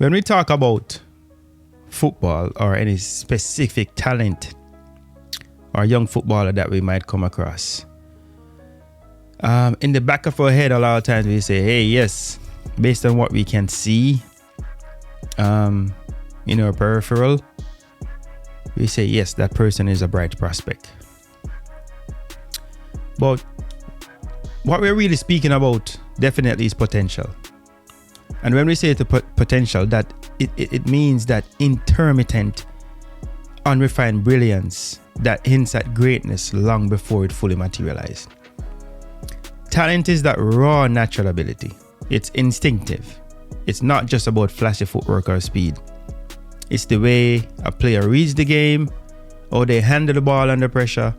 When we talk about football or any specific talent or young footballer that we might come across, in the back of our head, a lot of times we say, hey, yes, based on what we can see in our peripheral, we say, yes, that person is a bright prospect. But what we're really speaking about definitely is potential. And when we say the potential, that it means that intermittent, unrefined brilliance that hints at greatness long before it fully materialized. Talent is that raw natural ability. It's instinctive. It's not just about flashy footwork or speed. It's the way a player reads the game, or they handle the ball under pressure,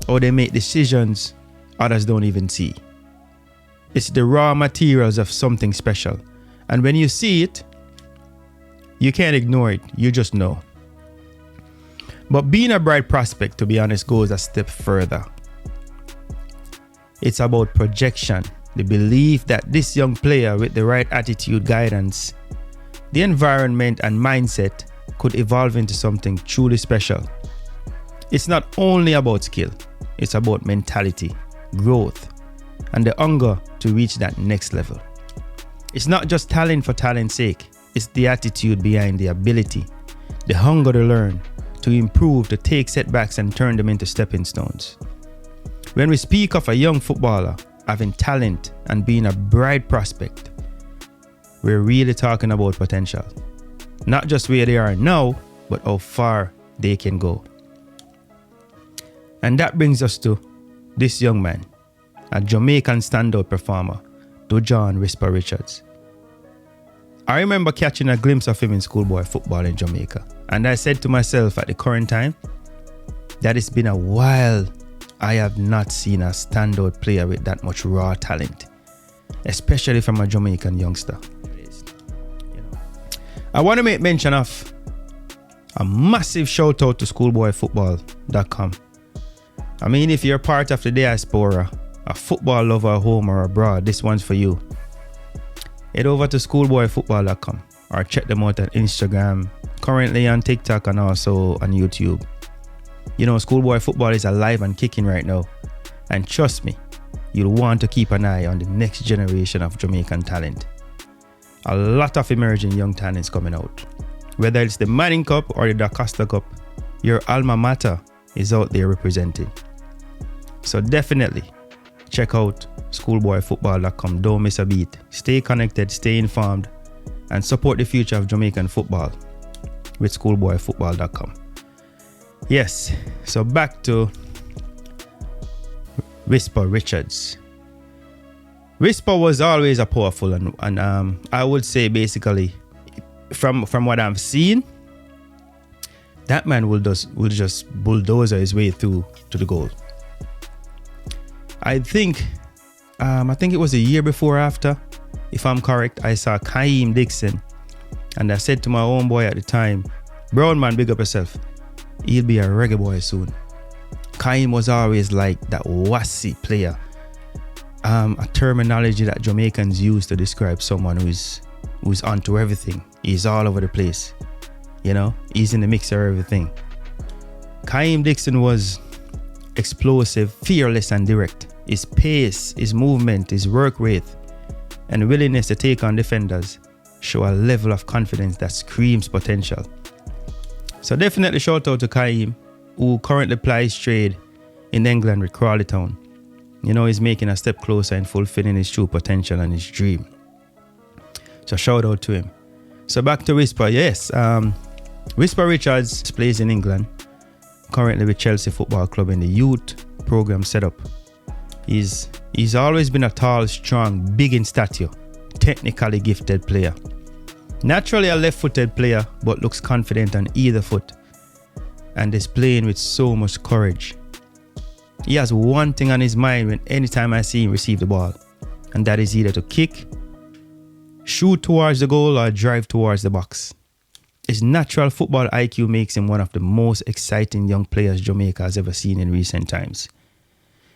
or they make decisions others don't even see. It's the raw materials of something special. And when you see it, you can't ignore it. You just know. But being a bright prospect, to be honest, goes a step further. It's about projection, the belief that this young player with the right attitude, guidance, the environment and mindset could evolve into something truly special. It's not only about skill, it's about mentality, growth, and the hunger to reach that next level. It's not just talent for talent's sake, it's the attitude behind the ability, the hunger to learn, to improve, to take setbacks and turn them into stepping stones. When we speak of a young footballer having talent and being a bright prospect, we're really talking about potential. Not just where they are now, but how far they can go. And that brings us to this young man, a Jamaican standout performer, Dujuan Whisper Richards. I remember catching a glimpse of him in schoolboy football in Jamaica, and I said to myself at the current time that it's been a while I have not seen a standout player with that much raw talent, especially from a Jamaican youngster. I want to make mention of a massive shout out to schoolboyfootball.com. I mean, if you're part of the diaspora, a football lover at home or abroad, this one's for you. Head over to schoolboyfootball.com or check them out on Instagram, currently on TikTok and also on YouTube. You know, schoolboy football is alive and kicking right now. And trust me, you'll want to keep an eye on the next generation of Jamaican talent. A lot of emerging young talents coming out. Whether it's the Manning Cup or the Da Costa Cup, your alma mater is out there represented. So definitely check out schoolboyfootball.com. Don't miss a beat. Stay connected, stay informed, and support the future of Jamaican football with schoolboyfootball.com. Yes, so back to Whisper Richards. Whisper was always a powerful and I would say basically from what I've seen, that man will just bulldozer his way through to the goal. I think it was a year before or after, if I'm correct, I saw Kaheim Dixon, and I said to my own boy at the time, "Brown man, big up yourself. He'll be a Reggae Boy soon." Kaheim was always like that wassy player, a terminology that Jamaicans use to describe someone who's onto everything. He's all over the place, you know. He's in the mix of everything. Kaheim Dixon was explosive, fearless, and direct. His pace, his movement, his work rate, and willingness to take on defenders show a level of confidence that screams potential. So definitely shout out to Kaheim, who currently plies trade in England with Crawley Town. You know, he's making a step closer in fulfilling his true potential and his dream. So shout out to him. So back to Whisper. Yes, Whisper Richards plays in England, currently with Chelsea Football Club in the youth program setup. He's always been a tall, strong, big in stature, technically gifted player. Naturally a left-footed player, but looks confident on either foot and is playing with so much courage. He has one thing on his mind anytime I see him receive the ball, and that is either to kick, shoot towards the goal, or drive towards the box. His natural football IQ makes him one of the most exciting young players Jamaica has ever seen in recent times.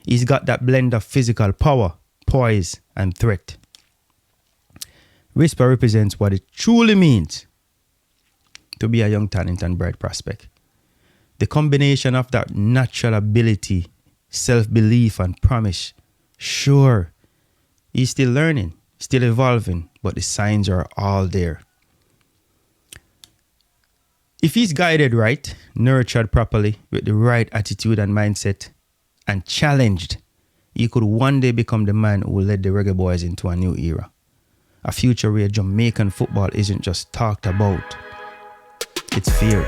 He's got that blend of physical power, poise, and threat. Whisper represents what it truly means to be a young talent and bright prospect. The combination of that natural ability, self-belief and promise. Sure, he's still learning, still evolving, but the signs are all there. If he's guided right, nurtured properly, with the right attitude and mindset, and challenged, he could one day become the man who will lead the Reggae Boyz into a new era. A future where Jamaican football isn't just talked about, it's feared.